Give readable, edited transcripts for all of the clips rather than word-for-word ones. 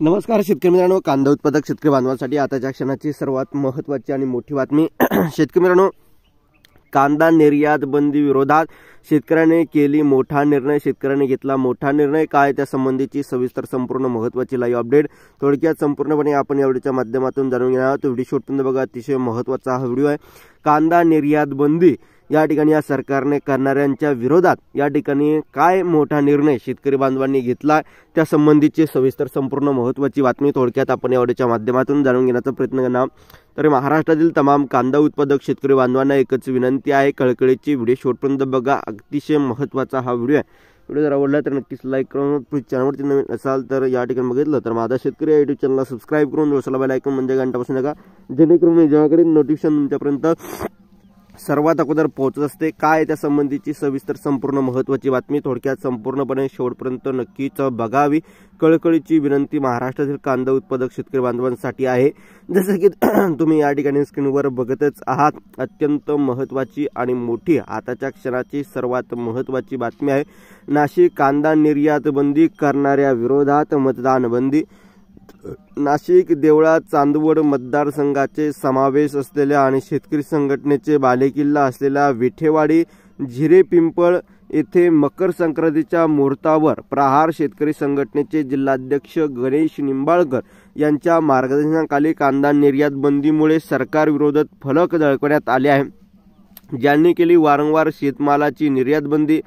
नमस्कार शेतकरी मित्रांनो, कांदा उत्पादक शेतकरी बांधवांसाठी आताच्या क्षणाची सर्वात महत्त्वाची आणि मोठी बातमी। शेतकरी मित्रांनो, कांदा निर्यात बंदी विरोधात शेतकऱ्यांनी केली मोठा निर्णय। शेतकऱ्यांनी घेतला मोठा निर्णय, काय त्या संबंधीची सविस्तर संपूर्ण महत्त्वाची लाईव्ह अपडेट थोडक्यात संपूर्णपणे आपण या व्हिडिओच्या माध्यमातून जाणून घेणार आहोत। व्हिडिओ शेवटपर्यंत बघा, अतिशय महत्त्वाचा हा व्हिडिओ आहे। कांदा निर्यात बंदी या ठिकाणी या सरकारने करणाऱ्यांच्या विरोधात या ठिकाणी काय मोठा निर्णय शेतकरी बांधवांनी घेतला त्या संबंधीची सविस्तर संपूर्ण महत्त्वाची बातमी थोडक्यात आपण या व्हिडिओच्या माध्यमातून जाणून घेण्याचा प्रयत्न करणार। तर महाराष्ट्रातील तमाम कांदा उत्पादक शेतकरी बांधवांना एकच विनंती आहे, कळकळीची व्हिडिओ शेवटपर्यंत बघा, अतिशय महत्त्वाचा हा व्हिडिओ आहे। व्हिडिओ जर आवडला तर नक्कीच लाईक करून, चॅनलवरती नवीन असाल तर या ठिकाणी बघितलं तर माझा शेतकरी युट्यूब चॅनलला सबस्क्राइब करून दोसला बेल आयकॉन म्हणजे घंटा बसू नका, जेणेकरून मी जेव्हाकडे नोटिफिकेशन तुमच्यापर्यंत सर्वात अगोदर पोहोचत असते। काय त्या संबंधीची सविस्तर संपूर्ण महत्त्वाची बातमी थोडक्यात संपूर्णपणे शेवटपर्यंत नक्कीच बघावी, कळकळीची विनंती महाराष्ट्रातील कांदा उत्पादक शेतकरी बांधवांसाठी आहे। जसं की तुम्ही या ठिकाणी स्क्रीनवर बघतच आहात, अत्यंत महत्त्वाची आणि मोठी आताच्या क्षणाची सर्वात महत्त्वाची बातमी आहे। नाशिक कांदा निर्यात बंदी करणाऱ्या विरोधात मतदान बंदी। नाशिक देवळा चांदवड मतदारसंघाचे समावेश असलेल्या आणि शेतकरी संघटनेचे बालेकिल्ला असलेल्या विठेवाडी झिरेपिंपळ येथे मकर संक्रांतीच्या मुहूर्तावर प्रहार शेतकरी संघटनेचे जिल्हाध्यक्ष गणेश निंबाळकर यांच्या मार्गदर्शनाखाली कांदा निर्यात बंदीमुळे सरकार विरोधात फलक झळकवण्यात आले आहे। ज्यांनी केली वारंवार शेतमालाची निर्यात बंदी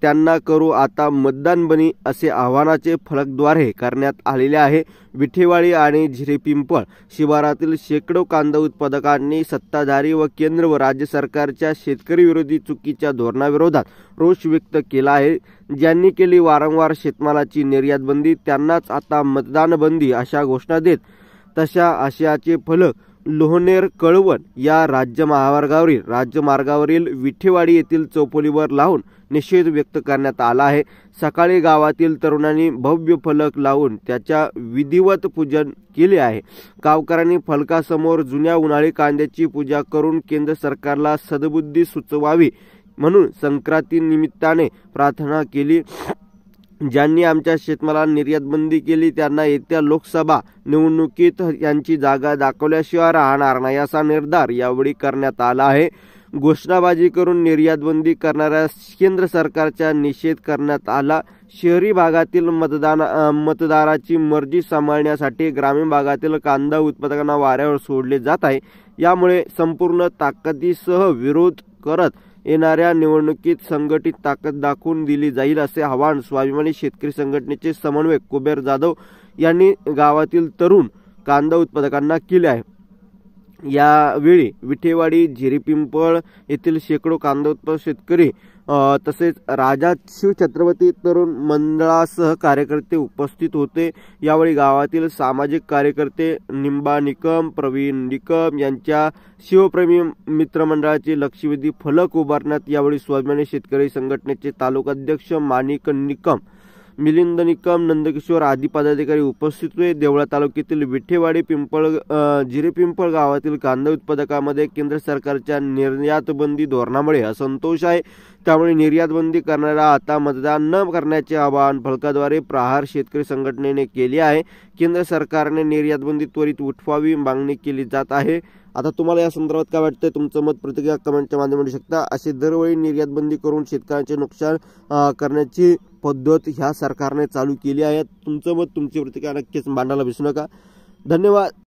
त्यांना करू आता मतदान बनी असे आव्हानाचे फलकद्वारे करण्यात आलेले आहे। विठेवाडी आणि झिरेपिंपळ शिवारातील शेकडो कांदा उत्पादकांनी सत्ताधारी व केंद्र व राज्य सरकारच्या शेतकरी विरोधी चुकीच्या धोरणाविरोधात रोष व्यक्त केला आहे। ज्यांनी केली वारंवार शेतमालाची निर्यात बंदी त्यांनाच आता मतदान बंदी अशा घोषणा देत तशा आशयाचे फलक लोहनेर कळवण या राज्यमार्गावरील विठेवाडी येथील चौपोलीवर लावून निषेध व्यक्त करण्यात आला आहे। सकाळी गावातील तरुणांनी भव्य फलक लावून त्याच्या विधिवत पूजन केले आहे। गावकऱ्यांनी फलकासमोर जुन्या उन्हाळी कांद्याची पूजा करून केंद्र सरकारला सद्बुद्धी सुचवावी म्हणून संक्रांती निमित्ताने प्रार्थना केली। ज्यांनी आमच्या शेतमालाला निर्यात बंदी केली त्यांना येत्या लोकसभा निवडणुकीत यांची जागा दाखवल्याशिवाय राहणार नाही असा निर्धार यावेळी करण्यात आला आहे। घोषणाबाजी करून निर्यात बंदी करणाऱ्या केंद्र सरकारचा निषेध करण्यात आला। शहरी भागातील मतदाराची मर्जी सांभाळण्यासाठी ग्रामीण भागातील कांदा उत्पादकांना वाऱ्यावर सोडले जात आहे। यामुळे संपूर्ण ताकदीसह विरोध करत येणाऱ्या निवडणुकीत संघटित ताकद दाखवून दिली जाईल असे आवाहन स्वाभिमानी शेतकरी संघटनेचे समन्वयक कुबेर जाधव यांनी गावातील तरुण कांदा उत्पादकांना केले आहे। यावेळी विठेवाडी झिरेपिंपळ येथील शेकडो कांदा उत्पादक शेतकरी तसेच राजा शिवछत्रपती तरुण मंडळासह कार्यकर्ते उपस्थित होते। यावेळी गावातील सामाजिक कार्यकर्ते निंबा निकम, प्रवीण निकम यांच्या शिवप्रेमी मित्रमंडळाचे लक्षवेधी फलक उभारण्यात यावेळी स्वाभिमानी शेतकरी संघटनेचे तालुकाध्यक्ष माणिक निकम, मिलिंद निकम, नंदकिशोर आदी पदाधिकारी उपस्थित होते। देवळा तालुक्यातील विठेवाडी झिरेपिंपळ गावातील कांदा उत्पादकांमध्ये केंद्र सरकारच्या निर्यात बंदी धोरणामुळे असंतोष आहे। त्यामुळे निर्यात बंदी करणाऱ्या आता मतदान न करण्याचे आवाहन फलकाद्वारे प्रहार शेतकरी संघटनेने केले आहे। केंद्र सरकारने निर्यात बंदी त्वरित उठवावी मागणी केली जात आहे। आता तुम्हाला या संदर्भात काय वाटतं, तुमचं मत प्रतिक्रिया कमेंटच्या माध्यमातून शकता। असे दरवेळी निर्यात बंदी करून शेतकऱ्यांचे नुकसान करण्याची पद्धत ह्या सरकारने चालू केली आहे। तुमचं मत, तुमची प्रतिक्रिया नक्कीच मांडायला विसरू नका। धन्यवाद।